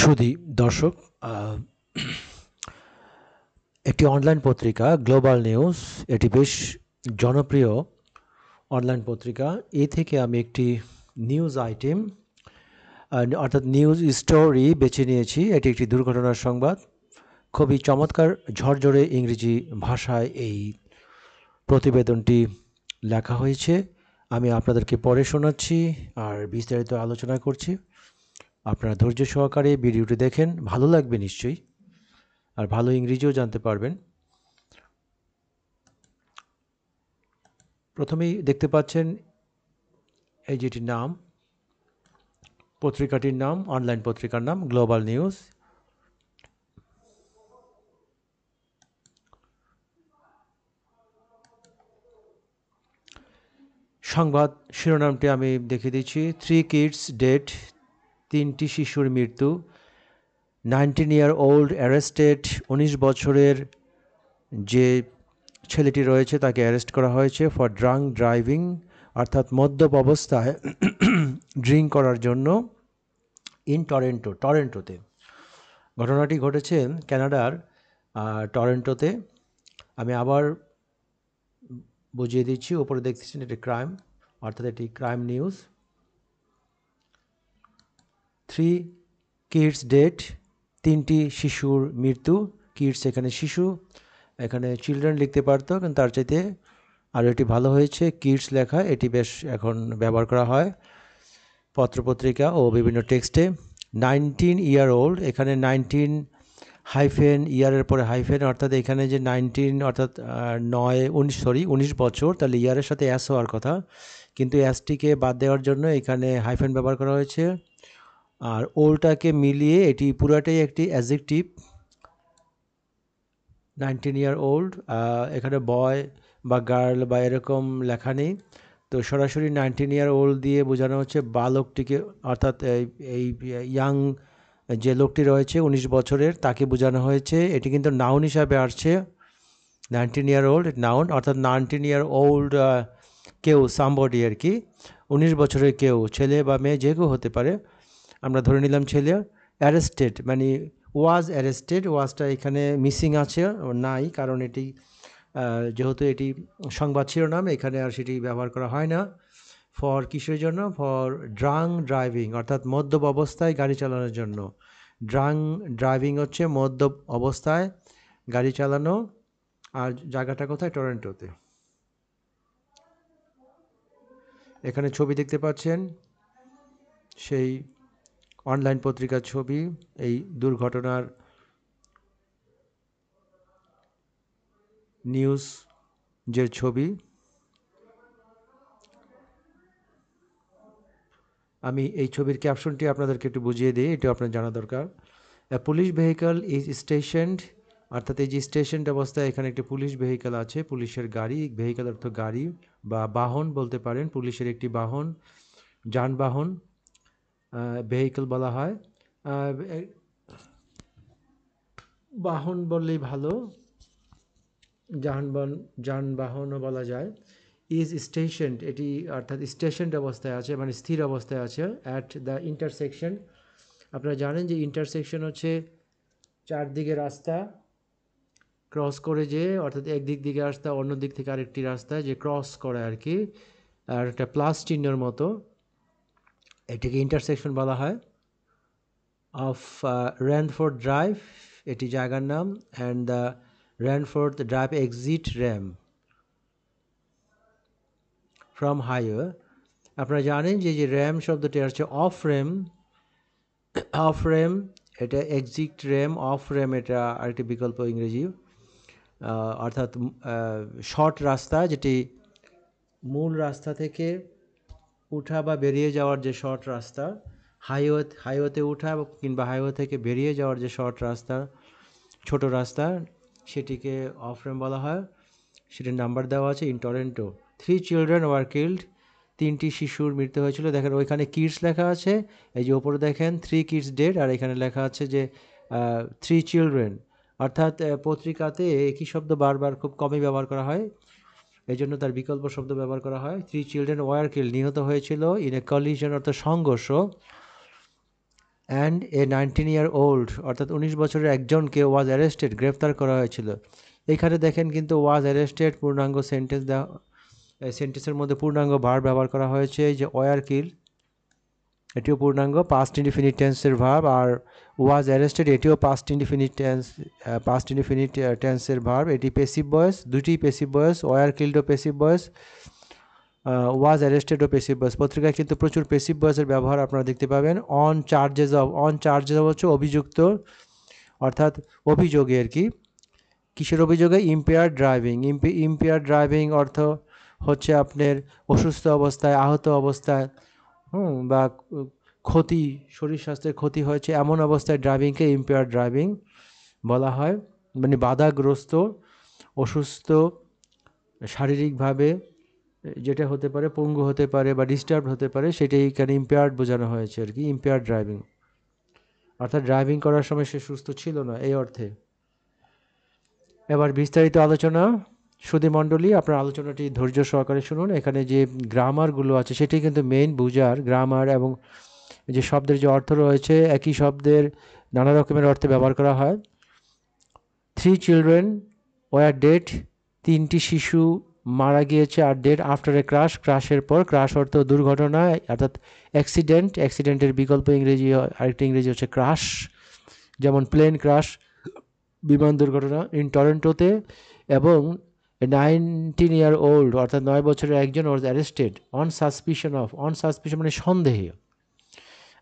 সুধী দর্শক, আহ, একটি অনলাইন পত্রিকা গ্লোবাল নিউজ, এটি বেশ জনপ্রিয় অনলাইন পত্রিকা। এ থেকে আমি একটি নিউজ আইটেম অর্থাৎ নিউজ স্টোরি বেছে নিয়েছি। এটি একটি দুর্ঘটনার সংবাদ। খুবই চমৎকার ঝরঝরে ইংরেজি ভাষায় এই প্রতিবেদনটি লেখা হয়েছে। আমি আপনাদেরকে পড়ে শোনাচ্ছি আর বিস্তারিত আলোচনা করছি। আপনারা ধৈর্য সহকারে ভিডিওটি দেখেন, ভালো লাগবে নিশ্চয়ই, আর ভালো ইংরেজিও জানতে পারবেন। প্রথমেই দেখতে পাচ্ছেন এই যেটির নাম, পত্রিকাটির নাম, অনলাইন পত্রিকার নাম গ্লোবাল নিউজ। সংবাদ শিরোনামটি আমি দেখিয়ে দিচ্ছি। 3 kids dead, 3টি শিশুর মৃত্যু। 19-year-old arrested, 19 বছরের যে ছেলেটি রয়েছে তাকে অ্যারেস্ট করা হয়েছে ফর ড্রাঙ্ক ড্রাইভিং, অর্থাৎ মদ্যপ অবস্থায় ড্রিঙ্ক করার জন্য, ইন টরেন্টোতে। ঘটনাটি ঘটেছে কানাডার টরেন্টোতে। আমি আবার বুঝিয়ে দিচ্ছি, উপরে দেখতেছেন এটি ক্রাইম, অর্থাৎ এটি ক্রাইম নিউজ। 3 kids dead, 3টি শিশুর মৃত্যু। কিডস এখানে শিশু, এখানে চিলড্রেন লিখতে পারতো, কিন্তু তার চাইতে আর এটি ভালো হয়েছে কিডস লেখা। এটি বেশ এখন ব্যবহার করা হয় পত্রপত্রিকা ও বিভিন্ন টেক্সটে। 19-year-old, এখানে 19 হাইফেন ইয়ারের পরে হাইফেন, অর্থাৎ এখানে যে 19 অর্থাৎ 19 বছর, তাহলে ইয়ারের সাথে অ্যাস হওয়ার কথা, কিন্তু অ্যাসটিকে বাদ দেওয়ার জন্য এখানে হাইফেন ব্যবহার করা হয়েছে। আর ওল্ডটাকে মিলিয়ে এটি পুরাটাই একটি অ্যাডজেক্টিভ। 19-year-old, এখানে বয় বা গার্ল বা এরকম লেখা নেই, তো সরাসরি 19-year-old দিয়ে বোঝানো হচ্ছে বালকটিকে, অর্থাৎ এই ইয়াং যে লোকটি রয়েছে 19 বছরের তাকে বোঝানো হয়েছে। এটি কিন্তু নাউন হিসাবে আসছে। 19-year-old নাউন, অর্থাৎ 19-year-old কেউ, সামবডি আর কি, 19 বছরের কেউ, ছেলে বা মেয়ে যে কেউ হতে পারে, আমরা ধরে নিলাম ছেলে। অ্যারেস্টেড মানে ওয়াজ অ্যারেস্টেড, ওয়াজটা এখানে মিসিং আছে, নাই, কারণ এটি যেহেতু এটি সংবাদ শিরোনাম, এখানে আর সেটি ব্যবহার করা হয় না। ফর কিসের জন্য? ফর ড্রাঙ্ক ড্রাইভিং, অর্থাৎ মদ্যপ অবস্থায় গাড়ি চালানোর জন্য। ড্রাঙ্ক ড্রাইভিং হচ্ছে মদ্যপ অবস্থায় গাড়ি চালানো। আর জায়গাটা কোথায়? টরন্টোতে। এখানে ছবি দেখতে পাচ্ছেন, সেই অনলাইন পত্রিকার ছবি, এই দুর্ঘটনার নিউজ যে ছবি। আমি এই ছবির ক্যাপশনটি আপনাদেরকে একটু বুঝিয়ে দিই, এটি আপনার জানা দরকার। পুলিশ ভেহিকল ইজ স্টেশনড, অর্থাৎ এই যে স্টেশনড অবস্থায় এখানে একটি পুলিশ ভেহিকল আছে, পুলিশের গাড়ি, ভেহিকল অর্থ গাড়ি বা বাহন বলতে পারেন, পুলিশের একটি বাহন, যানবাহন ভেহিকল বলা হয়। বাহন বললেই ভালো, যানবাহনও বলা যায়। ইজ স্টেশনড, এটি অর্থাৎ স্টেশনড অবস্থায় আছে, মানে স্থির অবস্থায় আছে। অ্যাট দ্য ইন্টারসেকশন, আপনারা জানেন যে ইন্টারসেকশন হচ্ছে চারদিকে রাস্তা ক্রস করে, যে অর্থাৎ একদিক দিকে রাস্তা, অন্য দিক থেকে আরেকটি রাস্তায় যে ক্রস করে আর কি, আর একটা প্লাস চিহ্নের মতো, এটিকে ইন্টারসেকশন বলা হয়। অফ র্যানফোর্ড ড্রাইভ, এটি জায়গার নাম, and the Ranford drive exit ramp from highway. আপনারা জানেন যে যে র্যাম শব্দটি আসছে অফ র্যাম, অফ র্যাম এটা এক্সিট র্যাম, অফ র্যাম এটা আরেকটি বিকল্প ইংরেজি, অর্থাৎ শর্ট রাস্তা, যেটি মূল রাস্তা থেকে উঠা বা বেরিয়ে যাওয়ার যে শর্ট রাস্তা, হাইওয়েতে উঠা কিংবা হাইওয়ে থেকে বেরিয়ে যাওয়ার যে শর্ট রাস্তা, ছোট রাস্তা, সেটিকে অফ র্যাম বলা হয়। সেটির নাম্বার দেওয়া আছে in Toronto. 3 children were killed, 3টি শিশুর মৃত্যু হয়েছিল। দেখেন ওইখানে কিডস লেখা আছে, এই যে ওপরে দেখেন 3 kids dead, আর এখানে লেখা আছে যে 3 children, অর্থাৎ পত্রিকাতে একই শব্দ বারবার খুব কমই ব্যবহার করা হয়, এই জন্য তার বিকল্প শব্দ ব্যবহার করা হয়। 3 children were killed, নিহত হয়েছিল, ইন এ কলিশন অর্থাৎ সংঘর্ষ, অ্যান্ড এ 19-year-old অর্থাৎ 19 বছরের একজনকে ওয়াজ অ্যারেস্টেড গ্রেফতার করা হয়েছিল। এখানে দেখেন কিন্তু ওয়াজ অ্যারেস্টেড পূর্ণাঙ্গ সেন্টেন্স দেওয়া, সেন্টেন্সের মধ্যে পূর্ণাঙ্গ ভার্ব ব্যবহার করা হয়েছে। এই যে ওয়ার কিল এটিও পূর্ণাঙ্গ পাস্ট ইনডিফিনিট টেন্সের ভার্ব, আর ওয়াজ অ্যারেস্টেড এটিও পাস্ট ইনডিফিনিট টেন্সের ভার্ব। এটি পেসিভ ভয়েস, দুটি পেসিভ ভয়েস, ওয়ার কিল্ডও পেসিভ ভয়েস, ওয়াজ অ্যারেস্টেডও পেসিভ ভয়েস। পত্রিকায় কিন্তু প্রচুর পেসিভ ভয়েসের ব্যবহার আপনারা দেখতে পাবেন। অন চার্জেস অফ হচ্ছে অভিযুক্ত, অর্থাৎ অভিযোগে আর কি। কিসের অভিযোগে? Impair driving. ইম্পেয়ার ড্রাইভিং অর্থ হচ্ছে আপনার অসুস্থ অবস্থায়, আহত অবস্থায়, বা ক্ষতি, শরীর স্বাস্থ্যের ক্ষতি হয়েছে এমন অবস্থায় ড্রাইভিংকে ইম্পেয়ার ড্রাইভিং বলা হয়। মানে বাধাগ্রস্ত, অসুস্থ, শারীরিকভাবে যেটা হতে পারে, পঙ্গু হতে পারে বা ডিস্টার্ব হতে পারে, সেটাই এখানে ইম্পেয়ার্ড বোঝানো হয়েছে আর কি, ইম্পেয়ার ড্রাইভিং। অর্থাৎ ড্রাইভিং করার সময় সে সুস্থ ছিল না, এই অর্থে। এবার বিস্তারিত আলোচনা। সুধীমণ্ডলী, আপনার আলোচনাটি ধৈর্য সহকারে শুনুন। এখানে যে গ্রামারগুলো আছে সেটি কিন্তু মেইন বুঝার গ্রামার, এবং যে শব্দের যে অর্থ রয়েছে একই শব্দের নানা রকমের অর্থে ব্যবহার করা হয়। 3 children were dead, 3টি শিশু মারা গিয়েছে। আর ডেড আফটার এ ক্রাশ, ক্রাশের পর, ক্রাশ অর্থ দুর্ঘটনা, অর্থাৎ অ্যাক্সিডেন্ট। অ্যাক্সিডেন্টের বিকল্প ইংরেজি, আরেকটি ইংরেজি হচ্ছে ক্রাশ, যেমন প্লেন ক্রাশ, বিমান দুর্ঘটনা। ইন টরন্টোতে, এবং 19-year-old অর্থাৎ 9 বছরের একজন was arrested on suspicion of, on suspicion মানে সন্দেহে,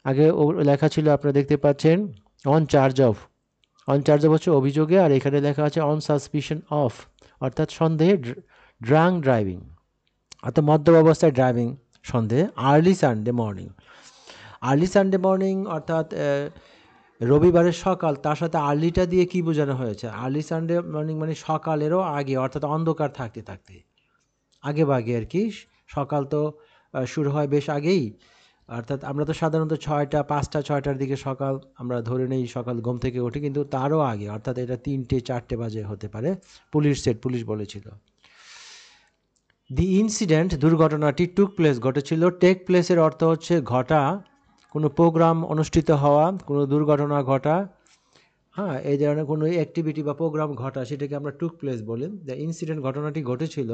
আগে লেখা ছিল আপনারা দেখতে পাচ্ছেন on charge of, on charge of হচ্ছে অভিযোগে, আর এখানে লেখা আছে অন সাসপিশন অফ অর্থাৎ সন্দেহে ড্রাঙ্ক ড্রাইভিং, অর্থাৎ মদ্যপ অবস্থায় ড্রাইভিং সন্দেহে। Early Sunday morning, early Sunday morning অর্থাৎ রবিবারের সকাল, তার সাথে আর্লিটা দিয়ে কি বোঝানো হয়েছে? আর্লি সানডে মর্নিং মানে সকালেরও আগে, অর্থাৎ অন্ধকার থাকতে থাকতে, আগে ভাগে আর কি। সকাল তো শুরু হয় বেশ আগেই, অর্থাৎ আমরা তো সাধারণত 6টা, 5টা, 6টার দিকে সকাল আমরা ধরে নেই, সকাল ঘুম থেকে উঠি, কিন্তু তারও আগে, অর্থাৎ এটা 3টে 4টে বাজে হতে পারে, পুলিশ বলেছিল। দি ইনসিডেন্ট দুর্ঘটনাটি টুক প্লেস ঘটেছিল। টেক প্লেসের অর্থ হচ্ছে ঘটা, কোনো প্রোগ্রাম অনুষ্ঠিত হওয়া, কোনো দুর্ঘটনা ঘটা, হ্যাঁ, এই ধরনের কোনো অ্যাক্টিভিটি বা প্রোগ্রাম ঘটা, সেটাকে আমরা টুক প্লেস বলি। দ্য ইনসিডেন্ট ঘটনাটি ঘটেছিল,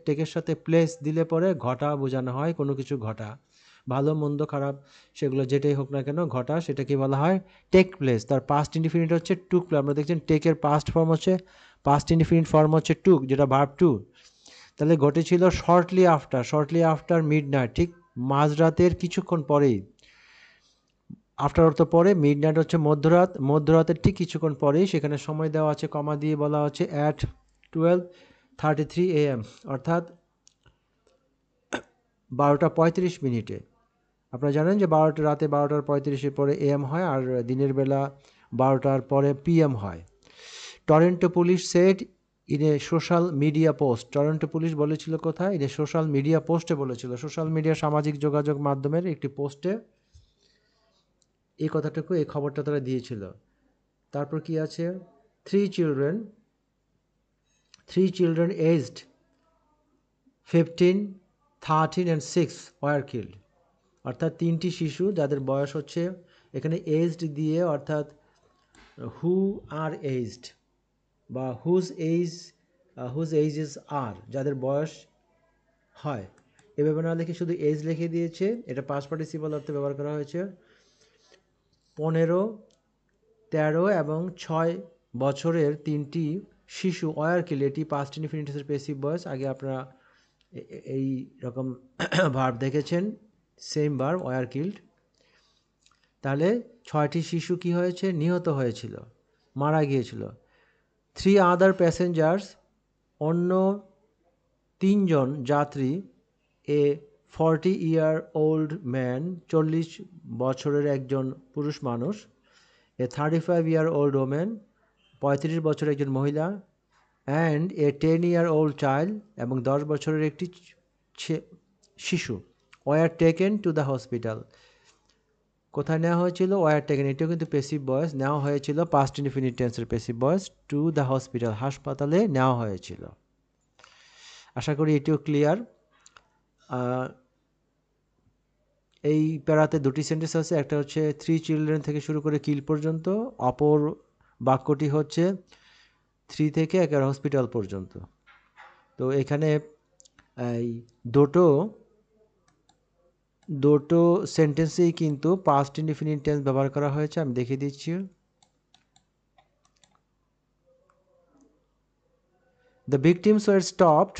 টেকের সাথে প্লেস দিলে পরে ঘটা বোঝানো হয়, কোনো কিছু ঘটা, ভালো মন্দ খারাপ সেগুলো যেটাই হোক না কেন ঘটা, সেটাকে বলা হয় টেক প্লেস। তার পাস্ট ইনডিফিনিট হচ্ছে টুক প্লেস। আমরা দেখছেন টেকের পাস্ট ফর্ম হচ্ছে, পাস্ট ইনডিফিনিট ফর্ম হচ্ছে টুক, যেটা ভার্ব টু। তাহলে ঘটেছিল শর্টলি আফটার মিডনাইট, ঠিক মাঝরাতের কিছুক্ষণ পরেই। আফটার অর্থ পরে, মিডনাইট হচ্ছে মধ্যরাতের ঠিক কিছুক্ষণ পরেই। সেখানে সময় দেওয়া আছে কমা দিয়ে, বলা হচ্ছে অ্যাট 12:33 AM, অর্থাৎ 12:35। আপনারা জানেন যে রাতে 12:35 পরে AM হয়, আর দিনের বেলা 12টার পরে PM হয়। Toronto police said in a social media post, Toronto police বলেছিল কোথায়? ইন এ সোশ্যাল মিডিয়া পোস্টে বলেছিল, সোশ্যাল মিডিয়া সামাজিক যোগাযোগ মাধ্যমের একটি পোস্টে এই কথাটুকু, এই খবরটা তারা দিয়েছিল। তারপর কি আছে? 3 children aged 15, 13 and 6 were killed, অর্থাৎ 3টি শিশু যাদের বয়স হচ্ছে, এখানে এজড দিয়ে অর্থাৎ হু আর এজড বা হুজ এজেস আর, যাদের বয়স হয়, এভাবে না লিখে শুধু এজ লিখে দিয়েছে। এটা পাস্ট পার্টিসিপল অর্থে ব্যবহার করা হয়েছে। 15, 13 এবং 6 বছরের 3টি শিশু ওয়ার কিল্ড, এটি পাস্ট ইনডিফিনিটের পেসিভ ভয়েস। আগে আপনারা এই রকম ভার্ব দেখেছেন, সেম ভার্ব ওয়ার কিল্ড। তাহলে 6টি শিশু কি হয়েছে? নিহত হয়েছিল, মারা গিয়েছিল। 3 আদার প্যাসেঞ্জার্স, অন্য 3জন যাত্রী, এ 40-year-old ম্যান, 40 বছরের একজন পুরুষ মানুষ, এ 35-year-old woman, 35 বছরের একজন মহিলা, অ্যান্ড এ 10-year-old child, এবং 10 বছরের একটি শিশু, were taken to the hospital. কোথায় নেওয়া হয়েছিল? ওয়ার টেকেন, এটাও কিন্তু পেসিভ ভয়েস, নেওয়া হয়েছিল পাস্ট ইনডিফিনিট টেন্সের passive voice, two the hospital, হাসপাতালে নেওয়া হয়েছিল। আশা করি এটিও ক্লিয়ার। এই প্যারাতে দুটি সেন্টেন্স আছে, একটা হচ্ছে 3 চিলড্রেন থেকে শুরু করে কিল পর্যন্ত, অপর বাক্যটি হচ্ছে 3 থেকে একেবারে হসপিটাল পর্যন্ত। তো এখানে এই দুটো দুটো সেন্টেন্সেই কিন্তু পাস্ট ইনডিফিনিট টেন্স ব্যবহার করা হয়েছে, আমি দেখিয়ে দিচ্ছি। দ্য ভিকটিমস ওয়ার স্টপড,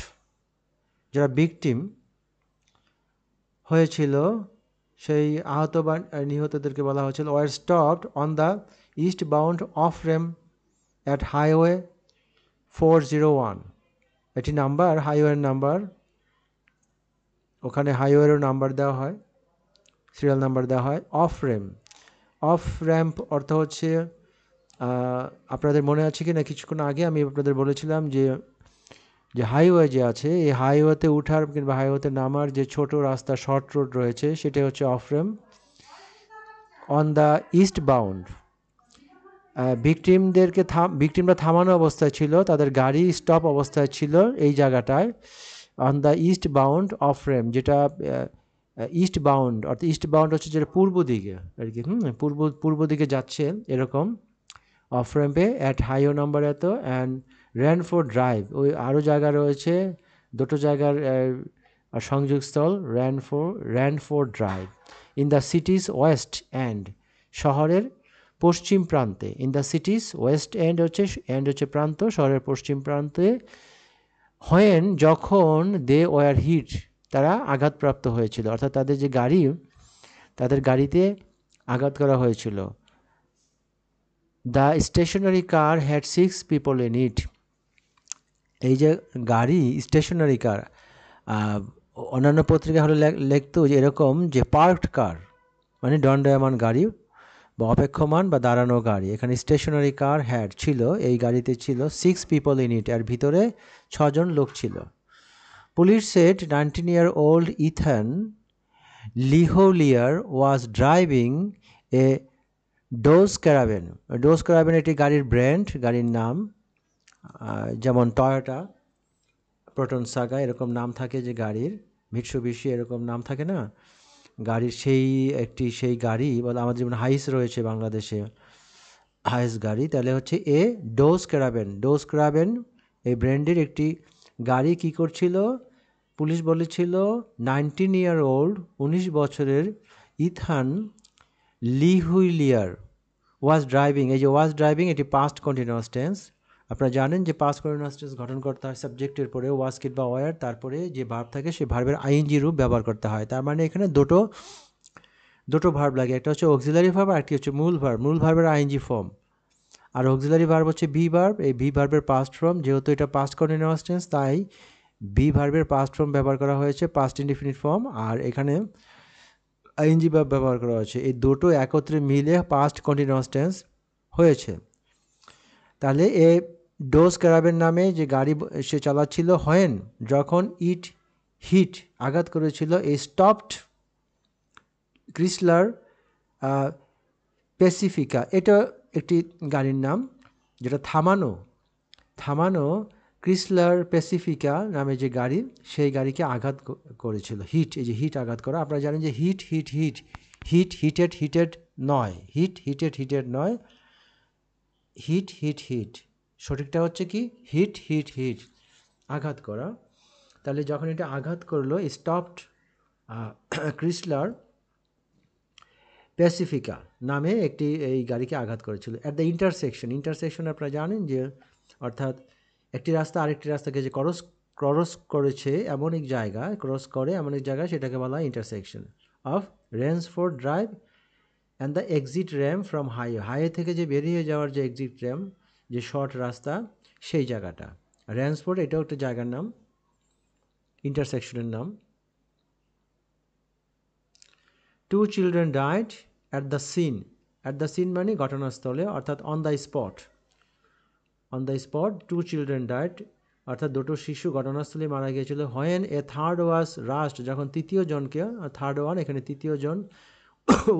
যারা ভিকটিম হয়েছিল সেই আহত বা নিহতদেরকে বলা হয়েছিল were stopped on the eastbound of rem at highway 401। এটি নাম্বার, হাইওয়ের নাম্বার, ওখানে হাইওয়েরও নাম্বার দেওয়া হয়, সিরিয়াল নাম্বার দেওয়া হয়। অফ র্যাম্প, অফ র্যাম্প অর্থ হচ্ছে আপনাদের মনে আছে কি না, কিছুক্ষণ আগে আমি আপনাদের বলেছিলাম যে যে হাইওয়ে যে আছে, এই হাইওয়েতে উঠার কিংবা হাইওয়েতে নামার যে ছোট রাস্তা, শর্ট রোড রয়েছে, সেটা হচ্ছে off ramp. On the eastbound, ভিকটিমরা থামানো অবস্থায় ছিল, তাদের গাড়ি স্টপ অবস্থায় ছিল এই জায়গাটায়। On the eastbound of RAM, যেটা ইস্ট বাউন্ড, অর্থাৎ ইস্ট বাউন্ড হচ্ছে যেটা পূর্ব দিকে আর কি, পূর্ব দিকে যাচ্ছে এরকম। অফ র্যাম্পে অ্যাট হাইও নাম্বার এত, অ্যান্ড র্যানফোর্ড ড্রাইভ, ওই আরও জায়গা রয়েছে, দুটো জায়গার সংযোগস্থল, Ranford drive. In the city's west end, শহরের পশ্চিম প্রান্তে। ইন দ্য সিটিজ ওয়েস্ট হচ্ছে প্রান্ত, শহরের পশ্চিম প্রান্তে। হোয়েন, যখন, দে ওয়ার হিট, তারা আঘাতপ্রাপ্ত হয়েছিল, অর্থাৎ তাদের যে গাড়ি, তাদের গাড়িতে আঘাত করা হয়েছিল। The stationary car had 6 people in it, এই যে গাড়ি স্টেশনারি কার, অন্যান্য পত্রিকা হলে লিখতো যে এরকম যে পার্কড কার মানে দণ্ডায়মান গাড়ি বা অপেক্ষমান বা দাঁড়ানো গাড়ি, এখানে স্টেশনারি কার হ্যাড ছিল, এই গাড়িতে ছিল 6 পিপল ইন ইট, এর ভিতরে 6 জন লোক ছিল। Police said 19-year-old Ethan Lehoullier was driving a Dodge caravan. Dodge caravan এটি গাড়ির ব্র্যান্ড, গাড়ির নাম, যেমন টয়োটা, প্রোটন সাগা এরকম নাম থাকে যে গাড়ির, মিৎসুবিশি এরকম নাম থাকে না গাড়ির, সেই গাড়ি বলে। আমাদের যেমন হাইস রয়েছে বাংলাদেশে, হাইস গাড়ি, তাহলে হচ্ছে ডোজ ক্যারাভেন এই ব্র্যান্ডের একটি গাড়ি কি করছিল, পুলিশ বলেছিল 19-year-old 19 বছরের ইথান লিহুইলিয়ার ওয়াজ ড্রাইভিং। এই যে ওয়াজ ড্রাইভিং এটি পাস্ট কন্টিনিউয়াস টেন্স। আপনারা জানেন যে পাস্ট কন্টিনিউয়াস টেন্স গঠন করতে হয় সাবজেক্টের পরে ওয়াজ কিংবা ওয়ার, তারপরে যে ভার্ব থাকে সেই ভার্বের আইএনজি রূপ ব্যবহার করতে হয়। তার মানে এখানে দুটো ভার্ব লাগে, একটা হচ্ছে অক্সিলারি ভার্ব আর একটি হচ্ছে মূল ভার্ব। মূল ভার্বের আইএনজি ফর্ম, আর অক্সিলারি ভার্ব হচ্ছে বি ভার্ব। এই বি ভার্বের পাস্ট ফর্ম, যেহেতু এটা পাস্ট কন্টিনিউয়াস টেন্স তাই বি ভার্বের পাস্ট ফর্ম ব্যবহার করা হয়েছে, পাস্ট ইনডিফিনিট ফর্ম, আর এখানে আইএনজি ভার্ব ব্যবহার করা হয়েছে। এই দুটো একত্রে মিলে পাস্ট কন্টিনিউয়াস টেন্স হয়েছে। তাহলে ডোজ ক্যারাভেন নামে যে গাড়ি সে চালাচ্ছিল, হোয়েন, যখন, ইট হিট আঘাত করেছিল, এই স্টপড ক্রিসলার প্যাসিফিকা, এটা একটি গাড়ির নাম যেটা থামানো ক্রিসলার প্যাসিফিকা নামে যে গাড়ি, সেই গাড়িকে আঘাত করেছিল। হিট, এই যে হিট আঘাত করা, আপনারা জানেন যে হিটেড নয়, হিটেড নয়, হিট সঠিকটা হচ্ছে কি হিট আঘাত করা। তাহলে যখন এটা আঘাত করলো, স্টপড ক্রিসলার প্যাসিফিকা নামে এই গাড়িকে আঘাত করেছিল। অ্যাট দ্য ইন্টারসেকশন আপনারা জানেন যে অর্থাৎ একটি রাস্তা আরেকটি রাস্তাকে যে ক্রস করে এমন এক জায়গায় সেটাকে বলা হয় intersection of Ransford drive and the exit ramp from highway থেকে যে বেরিয়ে যাওয়ার যে এক্সিট র্যাম, যে শর্ট রাস্তা, সেই জায়গাটা র্যান্সফোর্ড, এটাও একটা জায়গার নাম, ইন্টারসেকশনের নাম। 2 children died at the scene মানে ঘটনাস্থলে, অর্থাৎ on the spot 2 children died, অর্থাৎ দুটো শিশু ঘটনাস্থলে মারা গিয়েছিল। When a third was rushed, যখন তৃতীয় জনকে, থার্ড ওয়ান এখানে তৃতীয় জন,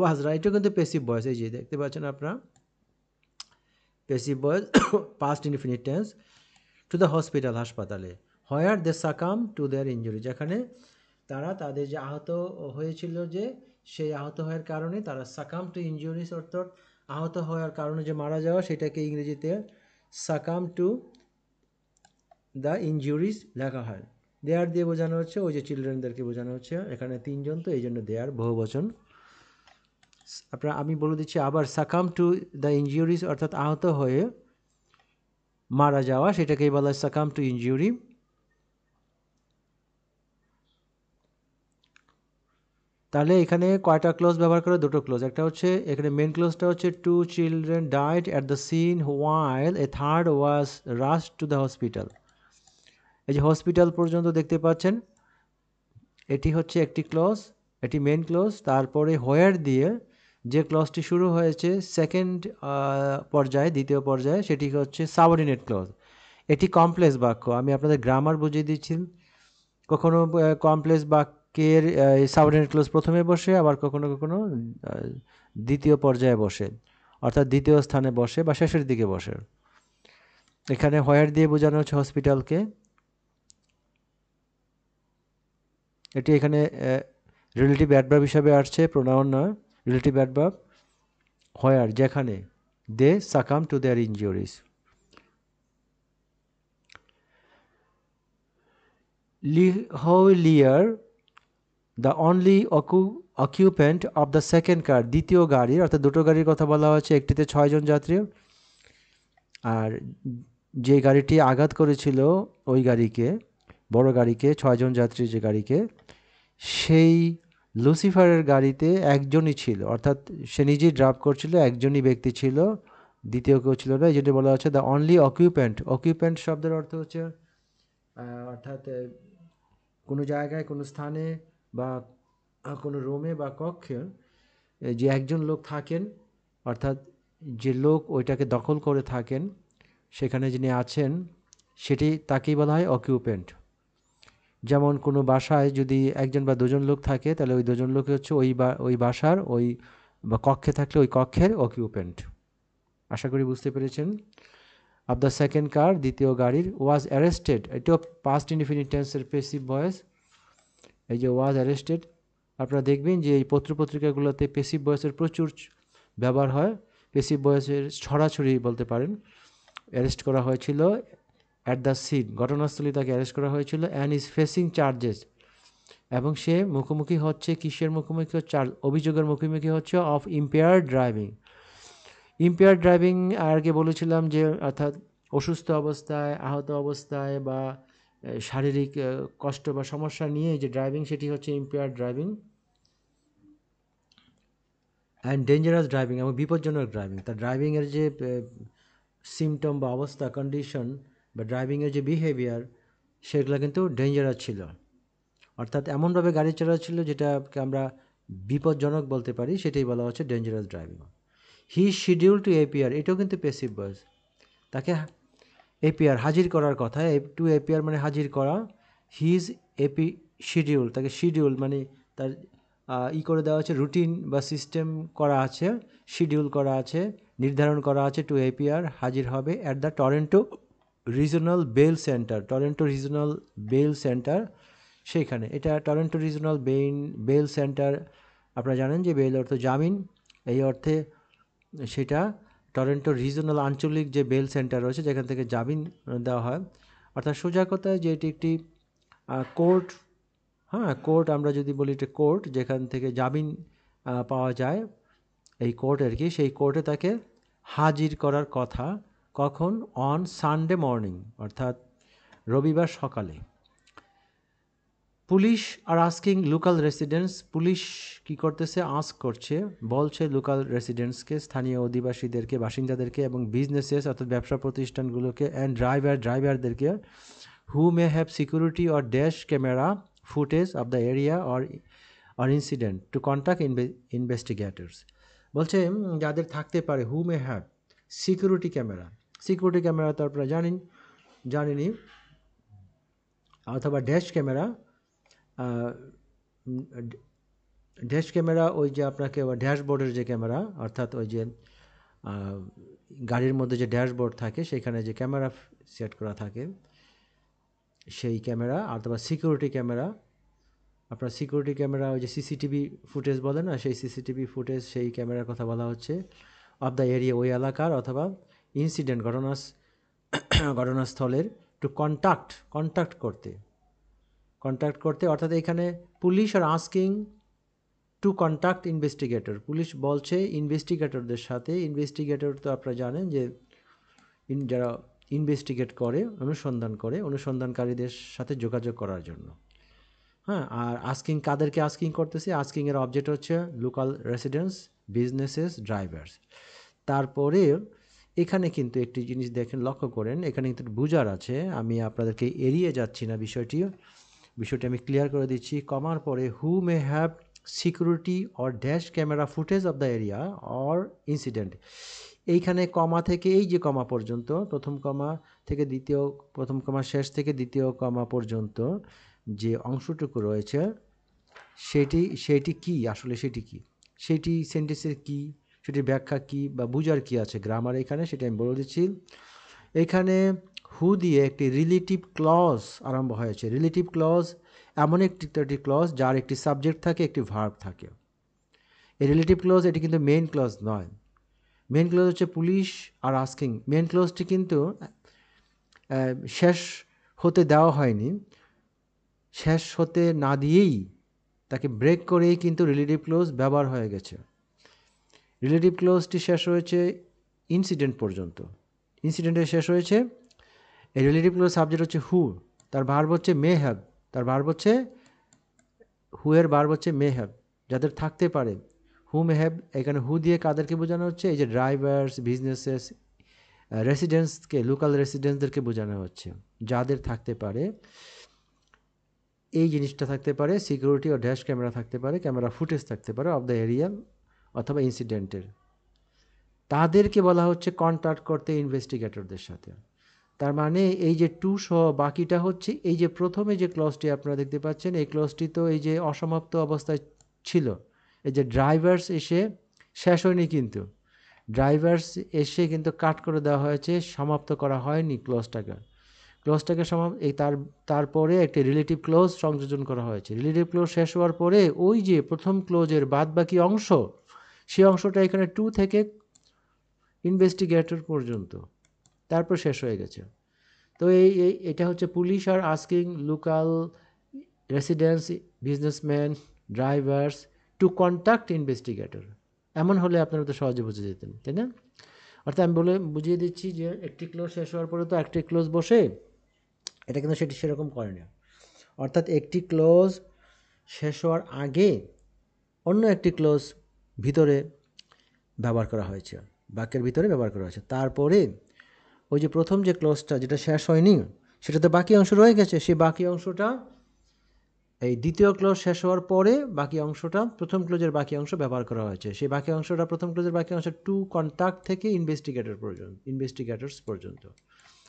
ওয়াজ রাইটও কিন্তু প্যাসিভ ভয়েস, এই যে দেখতে পাচ্ছেন আপনারা passive voice, past indefinite tense, two the hospital, হাসপাতালে। হোয়ার দে সাকাম টু দেয়ার ইনজুরি, যেখানে তারা তাদের যে আহত হয়েছিল যে সেই আহত হওয়ার কারণে তারা সাকাম টু ইনজুরিস, অর্থাৎ আহত হওয়ার কারণে যে মারা যাওয়া, সেটাকে ইংরেজিতে সাকাম টু দ্য ইনজুরিস লেখা হয়। দেয়ার দিয়ে বোঝানো হচ্ছে ওই যে চিলড্রেনদেরকে বোঝানো হচ্ছে, এখানে তিনজন, তো এই জন্য দেয়ার বহুবচন। আপনার আমি বলে দিচ্ছি আবার, সাকাম টু দ্য ইনজুরিস অর্থাৎ আহত হয়ে মারা যাওয়া, সেটাকেই বলা হয় সাকাম টু ইনজুরি। তাহলে এখানে কয়টা ক্লোজ ব্যবহার করে? দুটো ক্লোজ। একটা হচ্ছে এখানে মেন ক্লোজটা হচ্ছে two children died at the scene while a third was rush to the hospital. এই যে হসপিটাল পর্যন্ত দেখতে পাচ্ছেন, এটি হচ্ছে একটি ক্লজ, এটি মেন ক্লজ। তারপরে হোয়ার দিয়ে যে ক্লজটি শুরু হয়েছে সেকেন্ড পর্যায়ে, দ্বিতীয় পর্যায়ে, সেটি হচ্ছে সাবঅর্ডিনেট ক্লজ। এটি কমপ্লেক্স বাক্য, আমি আপনাদের গ্রামার বুঝিয়ে দিচ্ছি। কখনো কমপ্লেক্স বাক্যের সাবঅর্ডিনেট ক্লজ প্রথমে বসে, আবার কখনো কখনো দ্বিতীয় পর্যায়ে বসে, অর্থাৎ দ্বিতীয় স্থানে বসে বা শেষের দিকে বসে। এখানে হোয়ার দিয়ে বোঝানো হচ্ছে হসপিটালকে। এটি এখানে রিলেটিভ অ্যাডভার্ব হিসাবে আসছে, প্রোনাউন নয়, রিলেটিভ অ্যাডভার্ব। হোয়ার যেখানে, they succumb to their injuries. Lehoullier the only occupant of the second car, দ্বিতীয় গাড়ির, অর্থাৎ দুটো গাড়ির কথা বলা হয়েছে, একটিতে 6 জন যাত্রী, আর যে গাড়িটি আঘাত করেছিল ওই গাড়িকে, বড় গাড়িকে, 6 জন যাত্রী যে গাড়িকে, সেই লুসিফারের গাড়িতে একজনই ছিল, অর্থাৎ সে নিজেই ড্রাইভ করছিল, একজনই ব্যক্তি ছিল, দ্বিতীয় কেউ ছিল না। এই জন্য বলা হচ্ছে দ্য অনলি অকিউপেন্ট। অকিউপেন্ট শব্দের অর্থ হচ্ছে অর্থাৎ কোনো জায়গায়, কোনো স্থানে বা কোনো রুমে বা কক্ষে যে একজন লোক থাকেন, অর্থাৎ যে লোক ওইটাকে দখল করে থাকেন, সেখানে যিনি আছেন, সেটি তাকেই বলা হয় অকিউপেন্ট। যেমন কোনো বাসায় যদি একজন বা দুজন লোক থাকে, তাহলে ওই দুজন লোক হচ্ছে ওই বাসার, ওই বা কক্ষে থাকলে ওই কক্ষের অকিউপেন্ট। আশা করি বুঝতে পেরেছেন। অফ দ্য সেকেন্ড কার, দ্বিতীয় গাড়ির, ওয়াজ অ্যারেস্টেড, এটাও পাস্ট ইনডিফিনিট টেন্সের পেসিভ ভয়েস। এই যে ওয়াজ অ্যারেস্টেড, আপনারা দেখবেন যে এই পত্রপত্রিকাগুলোতে পেসিভ ভয়েসের প্রচুর ব্যবহার হয়। পেসিভ ভয়েসের ছড়াছড়ি বলতে পারেন। অ্যারেস্ট করা হয়েছিল অ্যাট দ্য সিন, ঘটনাস্থলে তাকে অ্যারেস্ট করা হয়েছিল। অ্যান্ড ইজ ফেসিং চার্জেস, এবং সে মুখোমুখি হচ্ছে, কিসের মুখোমুখি হচ্ছে? অভিযোগের মুখোমুখি হচ্ছে of impaired driving. Impaired driving আগে বলেছিলাম যে অর্থাৎ অসুস্থ অবস্থায়, আহত অবস্থায় বা শারীরিক কষ্ট বা সমস্যা নিয়ে যে ড্রাইভিং, সেটি হচ্ছে impaired driving. And dangerous driving, এবং বিপজ্জনক ড্রাইভিং। তার ড্রাইভিংয়ের যে সিমটম বা অবস্থা, কন্ডিশন, বা ড্রাইভিংয়ের যে বিহেভিয়ার, সেগুলো কিন্তু ডেঞ্জারাস ছিল, অর্থাৎ এমনভাবে গাড়ি চালাচ্ছিল যেটাকে আমরা বিপজ্জনক বলতে পারি, সেটাই বলা হচ্ছে ডেঞ্জারাস ড্রাইভিং। হি শিডিউল টু এপিয়ার, এটাও কিন্তু প্যাসিভ ভয়েস। তাকে এপিয়ার, হাজির করার কথা, টু এপিয়ার মানে হাজির করা। হিজ শিডিউল, তাকে শিডিউল মানে তার করে দেওয়া আছে, রুটিন বা সিস্টেম করা আছে, শিডিউল করা আছে, নির্ধারণ করা আছে, টু এপিয়ার, হাজির হবে, at the Toronto regional bail centre. Toronto regional bail centre, সেইখানে। এটা টরেন্টো রিজনাল বেল সেন্টার, আপনারা জানেন যে বেল অর্থ জামিন, এই অর্থে সেটা টরেন্টো রিজনাল আঞ্চলিক যে বেল সেন্টার রয়েছে, যেখান থেকে জামিন দেওয়া হয়। অর্থাৎ সোজা কথায় যে এটি একটি কোর্ট, হ্যাঁ কোর্ট, আমরা যদি বলি এটা কোর্ট, যেখান থেকে জামিন পাওয়া যায়, এই কোর্ট আর কি। সেই কোর্টে তাকে হাজির করার কথা, কখন? অন সানডে মর্নিং, অর্থাৎ রবিবার সকালে। Police are asking local residents, police কি করতেছে? আস্ক করছে, বলছে লোকাল রেসিডেন্টসকে, স্থানীয় অধিবাসীদেরকে, বাসিন্দাদেরকে, এবং বিজনেসেস অর্থাৎ ব্যবসা প্রতিষ্ঠানগুলোকে, অ্যান্ড ড্রাইভারদেরকে, who may have security or dash camera footage of the area or incident to contact investigators. বলছে যাদের থাকতে পারে, who may have security camera, security camera তো আপনারা জানেনই, অথবা ড্যাশ ক্যামেরা। ড্যাশ ক্যামেরা ওই যে আপনাকে ড্যাশবোর্ডের যে ক্যামেরা, অর্থাৎ ওই যে গাড়ির মধ্যে যে ড্যাশবোর্ড থাকে, সেখানে যে ক্যামেরা সেট করা থাকে, সেই ক্যামেরা, অথবা সিকিউরিটি ক্যামেরা, আপনার সিকিউরিটি ক্যামেরা, ওই যে সিসিটিভি ফুটেজ বলে না, সেই সিসিটিভি ফুটেজ, সেই ক্যামেরার কথা বলা হচ্ছে। অফ দ্য এরিয়া, ওই এলাকার অথবা ইনসিডেন্ট, ঘটনাস্থলের টু কন্ট্যাক্ট করতে, অর্থাৎ এখানে police are asking to contact investigator. Police বলছে ইনভেস্টিগেটরদের সাথে, ইনভেস্টিগেটর তো আপনারা জানেন যে যারা ইনভেস্টিগেট করে, অনুসন্ধানকারীদের সাথে যোগাযোগ করার জন্য। হ্যাঁ, আর আস্কিং কাদেরকে আস্কিং করতেছে? আস্কিংয়ের অবজেক্ট হচ্ছে লোকাল রেসিডেন্টস, বিজনেসেস, ড্রাইভার্স। তারপরে এখানে কিন্তু একটি জিনিস দেখেন, লক্ষ্য করেন, এখানে কিন্তু বুঝার আছে, আমি আপনাদেরকে এড়িয়ে যাচ্ছি না বিষয়টি আমি ক্লিয়ার করে দিচ্ছি। কমার পরে who may have security or dash camera footage of the area or incident. এইখানে কমা থেকে এই যে কমা পর্যন্ত, প্রথম কমা শেষ থেকে দ্বিতীয় কমা পর্যন্ত যে অংশটুকু রয়েছে, সেটি কি আসলে, সেটি সেন্টেন্সের কি, সেটির ব্যাখ্যা কি বা বুঝার কি আছে গ্রামার এখানে, সেটা আমি বলে দিচ্ছি। এখানে হু দিয়ে একটি রিলেটিভ ক্লজ আরম্ভ হয়েছে। রিলেটিভ ক্লজ এমন একটি ক্লজ যার একটি সাবজেক্ট থাকে, একটি ভার্ব থাকে। এই রিলেটিভ ক্লজ, এটি কিন্তু মেইন ক্লজ নয়। মেইন ক্লজ হচ্ছে পুলিশ আর আস্কিং। মেইন ক্লজটি কিন্তু শেষ হতে দেওয়া হয়নি, শেষ হতে না দিয়েই, তাকে ব্রেক করেই কিন্তু রিলেটিভ ক্লজ ব্যবহার হয়ে গেছে। রিলেটিভ ক্লজটি শেষ হয়েছে ইনসিডেন্ট পর্যন্ত, ইনসিডেন্টে শেষ হয়েছে। এই রিলেটিভ ক্লজ সাবজেক্ট হচ্ছে হু, তার ভার্ব হচ্ছে মে হ্যাভ, হু এর ভার্ব হচ্ছে মে হ্যাভ, যাদের থাকতে পারে। হু মে হ্যাভ, এখানে হু দিয়ে কাদেরকে বোঝানো হচ্ছে? এই যে ড্রাইভার্স, বিজনেসেস, রেসিডেন্টসকে, লোকাল রেসিডেন্টসদেরকে বোঝানো হচ্ছে, যাদের থাকতে পারে এই জিনিসটা থাকতে পারে, সিকিউরিটি ও ড্যাশ ক্যামেরা থাকতে পারে, ক্যামেরা ফুটেজ থাকতে পারে অফ দ্য এরিয়া অথবা ইনসিডেন্টের। তাদেরকে বলা হচ্ছে কন্ট্যাক্ট করতে ইনভেস্টিগেটরদের সাথে। তার মানে এই যে টু সহ বাকিটা হচ্ছে, এই যে প্রথমে যে ক্লজটি আপনারা দেখতে পাচ্ছেন, এই ক্লজটি তো এই যে অসমাপ্ত অবস্থায় ছিল। এই যে ড্রাইভার্স এসে শেষ হয়নি, কিন্তু ড্রাইভার্স এসে কিন্তু কাট করে দেওয়া হয়েছে, সমাপ্ত করা হয়নি ক্লজটাকে। তারপরে একটি রিলেটিভ ক্লোজ সংযোজন করা হয়েছে। রিলেটিভ ক্লোজ শেষ হওয়ার পরে ওই যে প্রথম ক্লোজের বাদ বাকি অংশ, সেই অংশটা এখানে টু থেকে ইনভেস্টিগেটর পর্যন্ত, তারপর শেষ হয়ে গেছে। তো এটা হচ্ছে police are asking local residents, businessman, drivers to contact investigator. এমন হলে আপনারা তো সহজে বুঝে যেতেন, তাই না? অর্থাৎ আমি বুঝিয়ে দিচ্ছি যে একটি ক্লোজ শেষ হওয়ার পরে তো একটি ক্লোজ বসে, এটা কিন্তু সেটি সেরকম করে না। অর্থাৎ একটি ক্লোজ শেষ হওয়ার আগে অন্য একটি ক্লোজ ভিতরে ব্যবহার করা হয়েছে, বাক্যের ভিতরে ব্যবহার করা হয়েছে। তারপরে ওই যে প্রথম যে ক্লোজটা যেটা শেষ হয়নি, সেটাতে বাকি অংশ রয়ে গেছে, সেই বাকি অংশটা এই দ্বিতীয় ক্লোজ শেষ হওয়ার পরে বাকি অংশটা, প্রথম ক্লোজের বাকি অংশ ব্যবহার করা হয়েছে। সেই বাকি অংশটা, প্রথম ক্লোজের বাকি অংশ টু কন্ট্যাক্ট থেকে ইনভেস্টিগেটরস পর্যন্ত।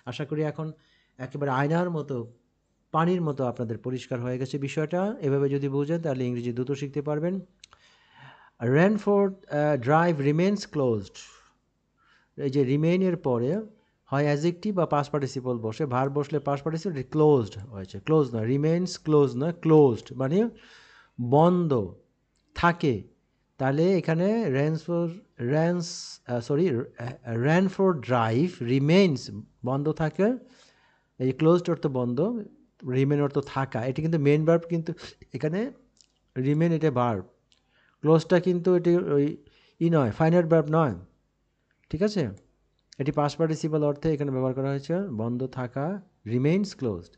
আশা করি এখন একেবারে আয়নার মতো, পানির মতো আপনাদের পরিষ্কার হয়ে গেছে বিষয়টা। এভাবে যদি বুঝেন তাহলে ইংরেজি দ্রুত শিখতে পারবেন। রেনফোর্ড ড্রাইভ রিমেন্স ক্লোজড, এই যে রিমেইনের পরে হয় অ্যাডজেক্টিভ বা পাস্ট পার্টিসিপল বসে, ভার্ব বসলে পাস্ট পার্টিসিপল, ক্লোজড হয়েছে। ক্লোজ না, রিমেন্স ক্লোজ না, ক্লোজড মানে বন্ধ থাকে। তাহলে এখানে রেনফোর্ড ড্রাইভ রিমেন্স বন্ধ থাকে, এই ক্লোজড অর্থ বন্ধ, রিমেন অর্থ থাকা। এটি কিন্তু মেন ভার্ব, কিন্তু এখানে রিমেন এটা ভার্ব, ক্লোজটা কিন্তু এটি ওই নয়, ফাইনাইট ভার্ব নয়, ঠিক আছে? এটি পাস্ট পার্টিসিপল অর্থে এখানে ব্যবহার করা হয়েছে, বন্ধ থাকা, remains closed.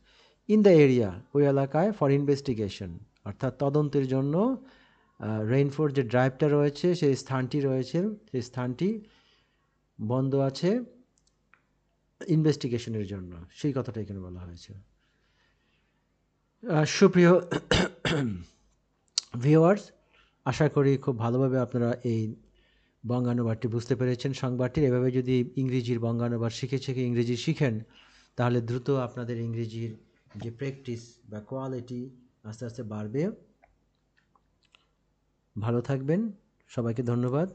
In the area, ওই এলাকায়, ফর ইনভেস্টিগেশন অর্থাৎ তদন্তের জন্য, রেইনফোর্ড যে ড্রাইভটা রয়েছে, সেই স্থানটি বন্ধ আছে ইনভেস্টিগেশনের জন্য, সেই কথাটা এখানে বলা হয়েছে। সুপ্রিয় ভিউয়ার্স, আশা করি খুব ভালোভাবে আপনারা এই বঙ্গানুবাদটি বুঝতে পেরেছেন সংবাদটির। এভাবে যদি ইংরেজির বঙ্গানুবাদ ইংরেজি শিখেন, তাহলে দ্রুত আপনাদের ইংরেজির যে প্র্যাকটিস বা কোয়ালিটি আস্তে আস্তে বাড়বে। ভালো থাকবেন, সবাইকে ধন্যবাদ।